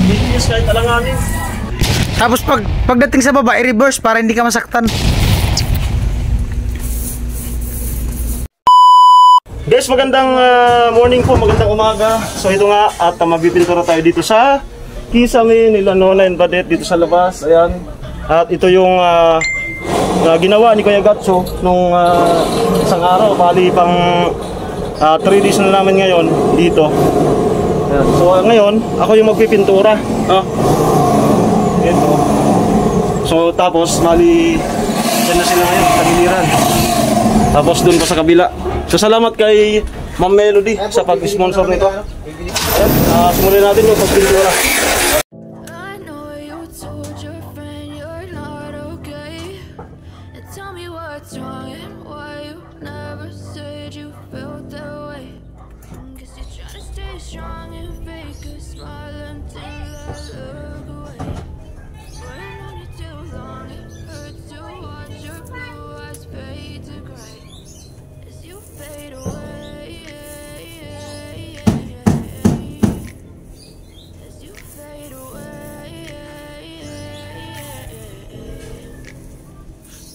Bilis kahit alanganin. Tapos pagdating sa baba, i-reverse para hindi ka masaktan. Guys, magandang morning po, magandang umaga. So ito nga, at mabipintura tayo dito sa kisame nila Nona and Badet dito sa labas. Ayan. At ito yung ginawa ni Kuya Gatso nung isang araw. Bali pang 3 days na namin ngayon dito. Ayan. So ngayon, ako yung magpipintura. Ito. So tapos, bali dyan na sila ngayon, kaniliran. Tapos dun pa sa kabila. So salamat kay Ma'am Melody sa pag-sponsor nito. Ayan, simulan natin yung pagpintura.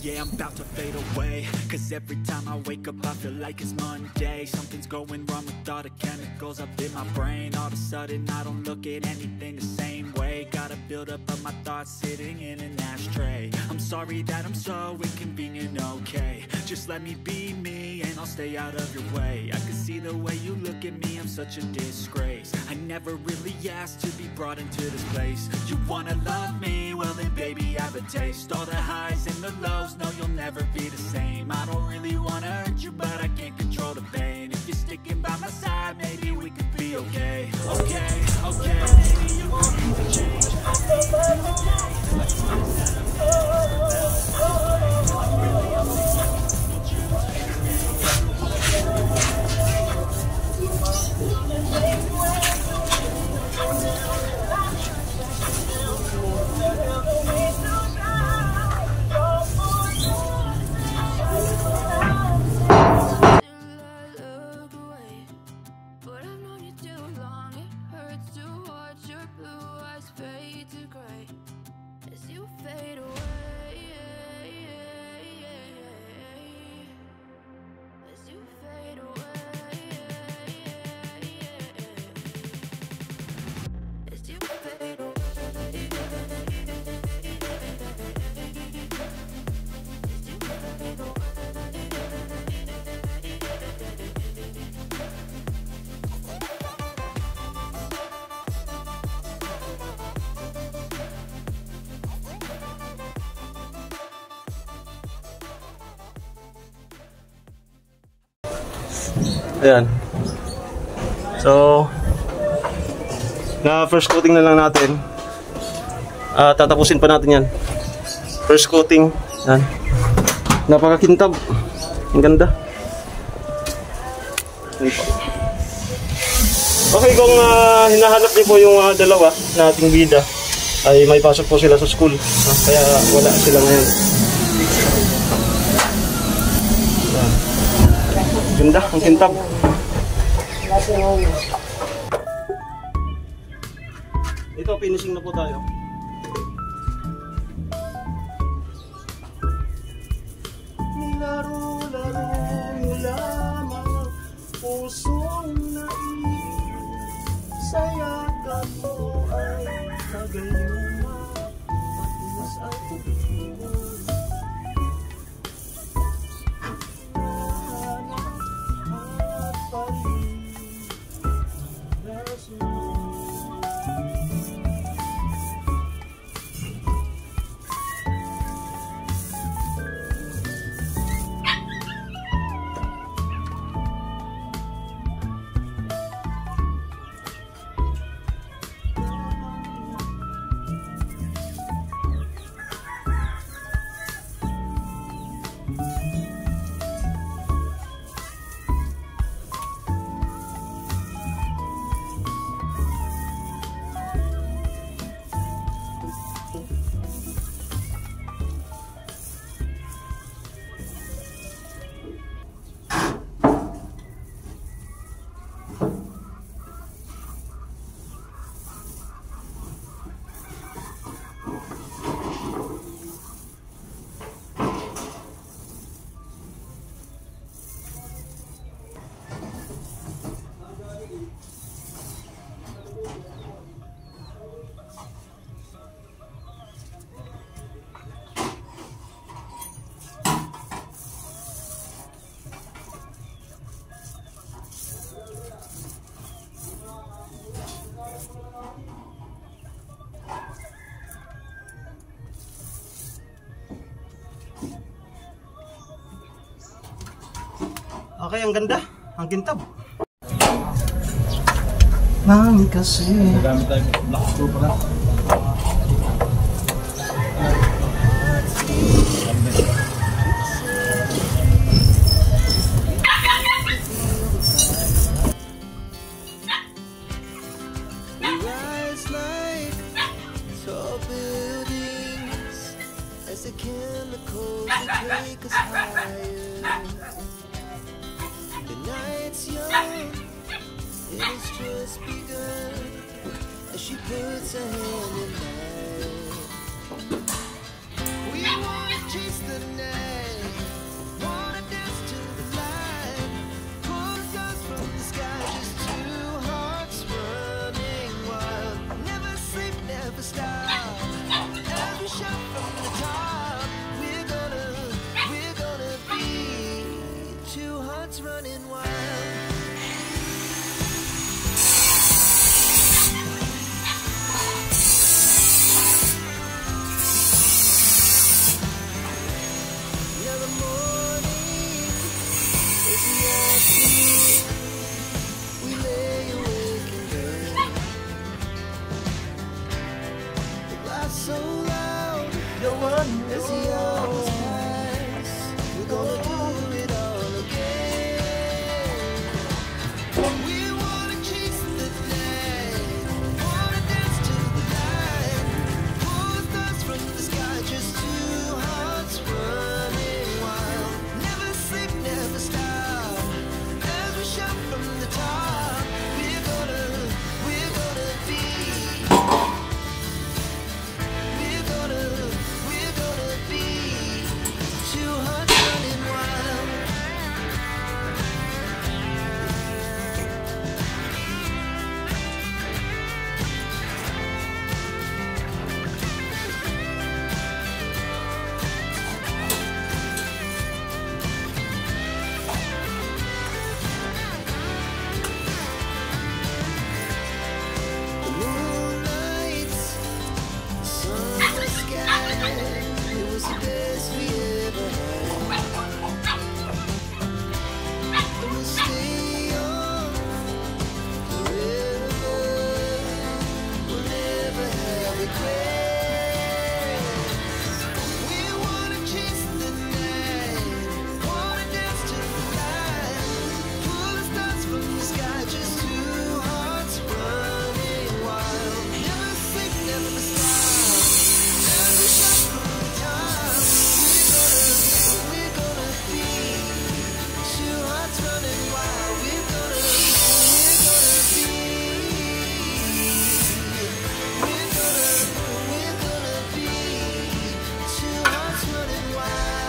Yeah, I'm about to fade away, cause every time I wake up I feel like it's Monday. Something's going wrong with all the chemicals up in my brain. All of a sudden I don't look at anything the same way. Gotta build up of my thoughts sitting in an ashtray. I'm sorry that I'm so inconvenient, okay. Just let me be me and I'll stay out of your way. I can see the way you look at me, I'm such a disgrace. I never really asked to be brought into this place. You wanna love me? Well then baby I have a taste. All the highs and the lows, no you'll never be the same. I don't really wanna hurt you but I can't control the pain. If you're sticking by my side, maybe we could be okay. Okay, okay. Maybe you want me to change. Ayan. So, na first coating na lang natin. Tatapusin pa natin yan. First coating. Yan. Napakakintab. Ang ganda. Okay, kung hinahanap niyo po yung dalawa na ating bida, ay may pasok po sila sa school. Kaya wala sila ngayon. Ganda, ang kintab. Ito, finishing na po tayo. Nilaro-laro mo lamang pusong naiin, sa yakap mo ay kagayuma, patulas at tutuwa. Okay, ang ganda. Ang kintab. Mami kasi. Nagamit tayo black screw pala. She puts her hand in mine. We wanna chase the night, wanna dance to the light, pull the stars from the sky, just two hearts running wild. Never sleep, never stop. Every shot from the top. We're gonna be two hearts running wild. So loud, no one as the hours pass. We're gonna do it all again. We wanna chase the night, wanna dance to the light, pull the stars from the sky, just two hearts running wild. Never sleep, never stop, as we shout from the top. We're gonna be. We're gonna be two hearts running wild. The moonlights, summer sky, it was the best we ever had. And we'll stay on forever. We'll never have regrets. We wanna chase the night, wanna dance to the light, pull the stars from the sky, just two hearts running wild. Never sleep, never stop. Every shot from the top. We're gonna be two hearts running wild. We're gonna be two hearts running wild.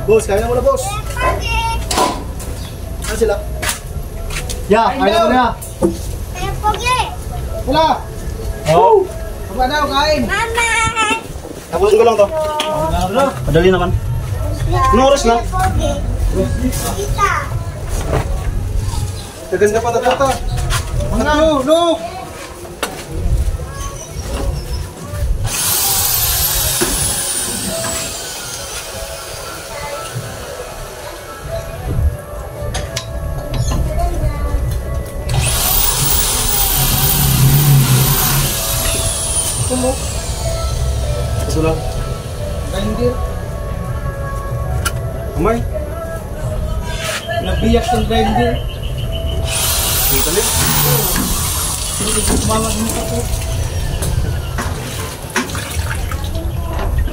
Boss, kaya mo na, boss. Ano sila? Ya, kaya mo na. Ayan, Pogi! Wala! Oh. Wala daw, kain! Mama! Tapusin ko lang to. Madali naman. Anong oras na? Pogi! Kita! Tagan ka pa, tatata. Ano? No! Ito lang. Galindir. Amay. Nabiyak ng galindir. Dito lang. Mamag mo ka po.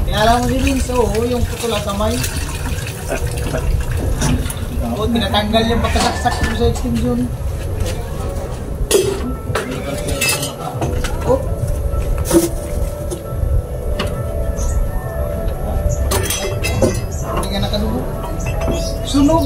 Kaya mo si Vince, yung putula kamay. Tinatanggal yung pagkasaksak mo sa extension. Oh. Hindi ka nakadugo. Sunog.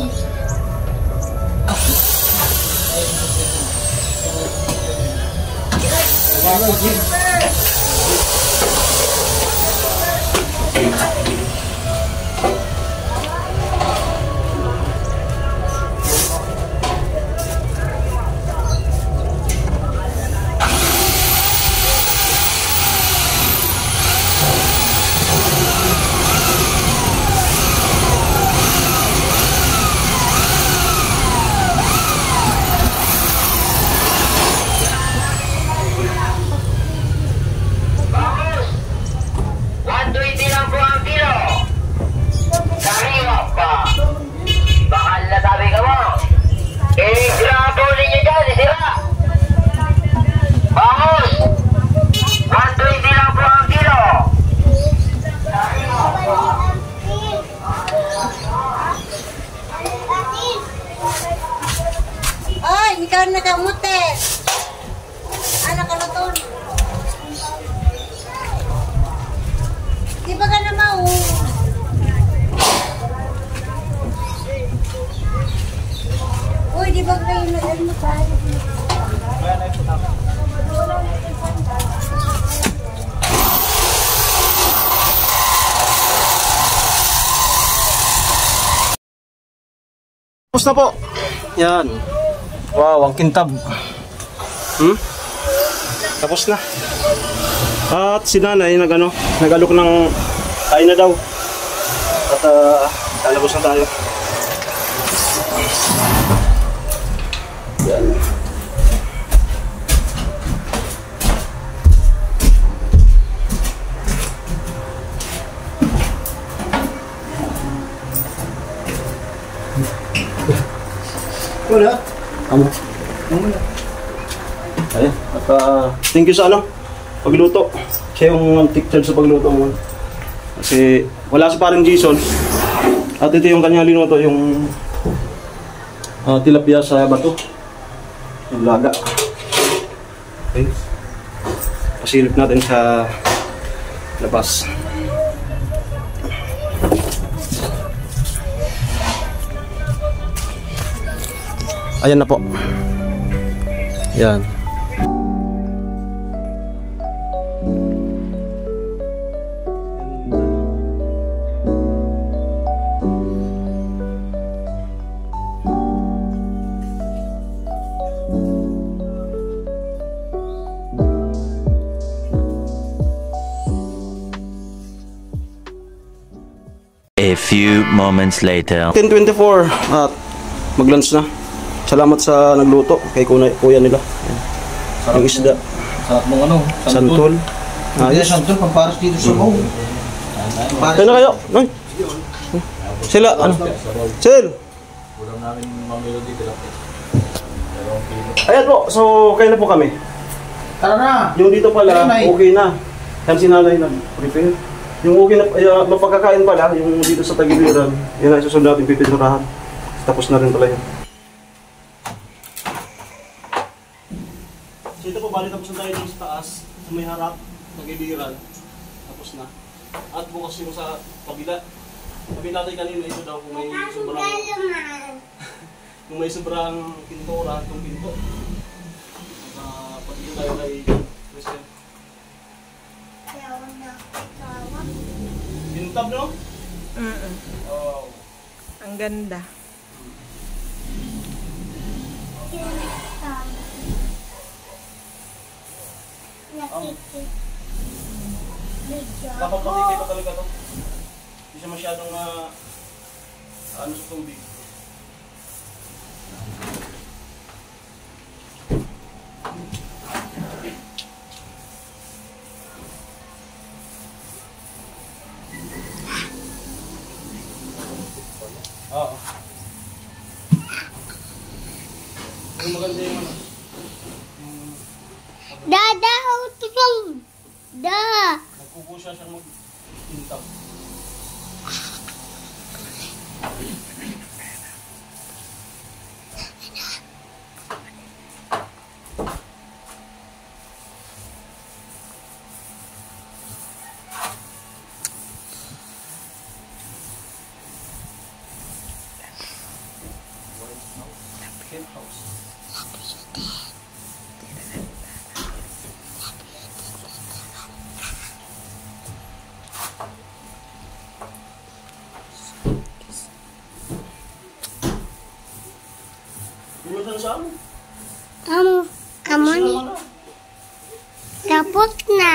ikaw nakamute. Anak ka na to. Di ba ka na mau? Uy, di ba kayo nag-ano tayo? Tapos na po. Yan. Wow, ang kintab. Tapos na. At si nanay nag-alok ng kain na daw. At lalabas na tayo. Yan. Wala. Amo. Ayun. At thank you sa pagluto. Siya yung take charge sa pagluto mo. Kasi wala si parang Jason. At ito yung kanyang linuto, yung tilapia sa bato. Yung laga. Okay. Pasilip natin sa labas. Ayan na po. Yan. A few moments later. 10:24 at mag-lunch na. Salamat sa nagluto kay kuya nila. Ang isda. Sarap mong Santol. Ayos. Santol, pamparas dito sa mo. Kaya na kayo. Ay. Sila, Sel. Ulam namin mamilo dito lang. Ayan po, so kaya na po kami. Tara na! Yung dito pala, okay na. Yan si nanay nag-prepare. Yung okay na, mapagkakain pala, yung dito sa Tagiliran, yan ay susunod natin pipinturahan. Tapos na rin pala yun. So ito po, bali tapos na tayo dito sa taas, sa may harap, Tagiliran. Tapos na. At bukas yung sa kabila. Sabi natin kanina, ito daw kung may sobrang... kung may sobrang pintura, itong pinto. Pag-ibig tayo kay Christian. Pintab, no? Oh. Ang ganda. Dapat makikita pa talaga to. Hindi siya masyadong ano sa tubig. Oo. Yung maganda yung ano. Dada, tutong. Da. Nagkukusya siya mag-intab. Kamu nih. Tapos na.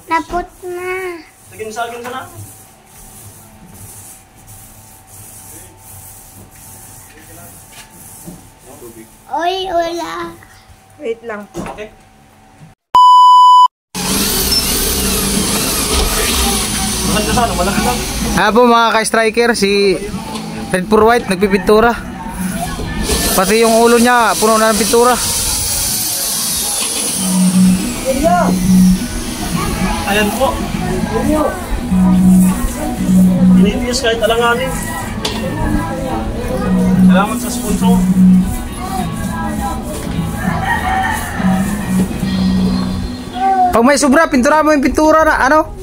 Tapos na. Sagin-sagin ka na. Oy, wala. Wait lang. Okay. Maganda sana, malaki lang. Po mga ka-striker, si Red for White nagpipintura. Pati yung ulo niya puno na ng pintura. Ayan po. Pinitiis kahit alanganin. Salamat sa sponsor. Pag may sobra, pintura mo yung pintura na, ano?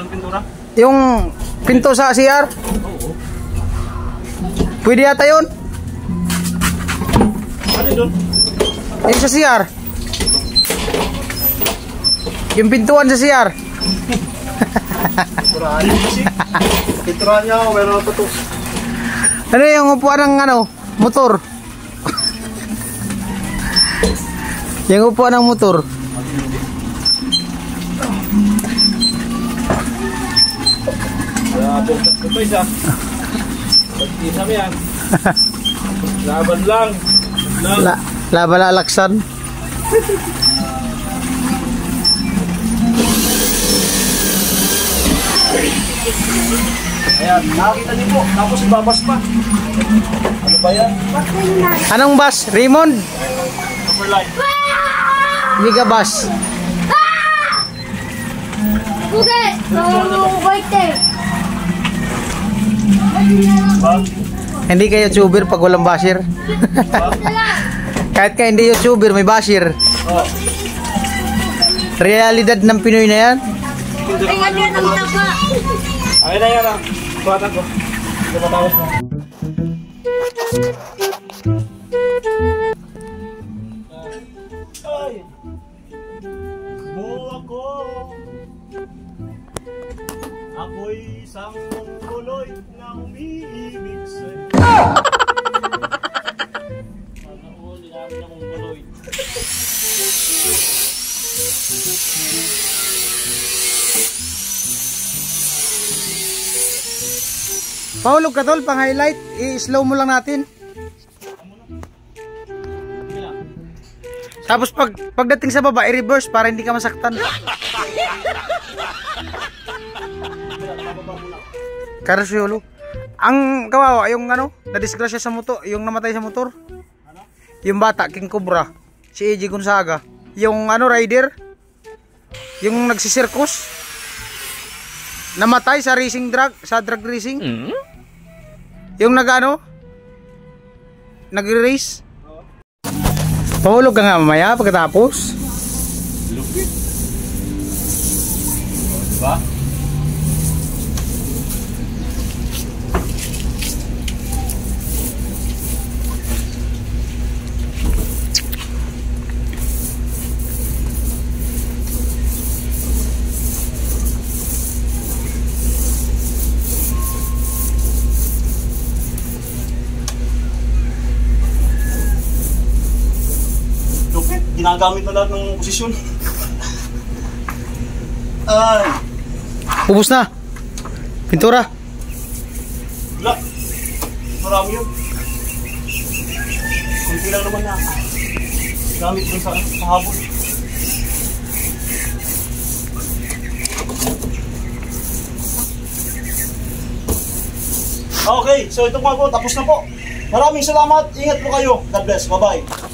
Pintura. Yung pinto sa CR. Pwede yata yun. Ano doon? Yung sa CR. Yung pintuan sa CR. Pinturahan niya kasi. Pinturahan niya ako, meron ako to. Ano yung upuan ng ano, motor? Yung upuan ng motor. Grabe, ito isa. Pagkisa mo yan. Laban lang. Laban-alaksan. Ayan, nakakita niyo po. Tapos ibabas pa. Ano ba yan? Anong bus? Raymond? Superline. Mega bus. Buget! Birthday! Ba? Hindi kayo YouTuber pag walang basher. Kahit ka hindi YouTuber, may basher. Oh. Realidad ng Pinoy na yan. Tingnan niyo ng taba! Akin na yan ah. Batan ko. Ito matapos mo. Ay! Buo ako. Ako'y isang mongoloy na umiibig sa'yo. Manauli namin ng mongoloy. Pahulog ka tol, pang highlight. I-slow mo lang natin. Tapos pagdating sa baba, i-reverse para hindi ka masaktan. Karasulo. Ang kawawa, yung ano, na-disgrasya sa motor, yung namatay sa motor. Yung bata, King Cobra. Si AJ Gonzaga. Yung ano, rider. Yung nagsisirkus. Namatay sa racing drug, sa drug racing. Yung nag-ano? Nag-race. Pahulog ka nga mamaya pagkatapos. Lupit. Diba? Lupit. Ginagamit na lahat ng posisyon. Ay. Ubus na. Pintura. Wala. Marami yun. Kunti lang naman na. Gamit dun sa habol. Okay, so ito nga po. Tapos na po. Maraming salamat. Ingat po kayo. God bless. Bye-bye.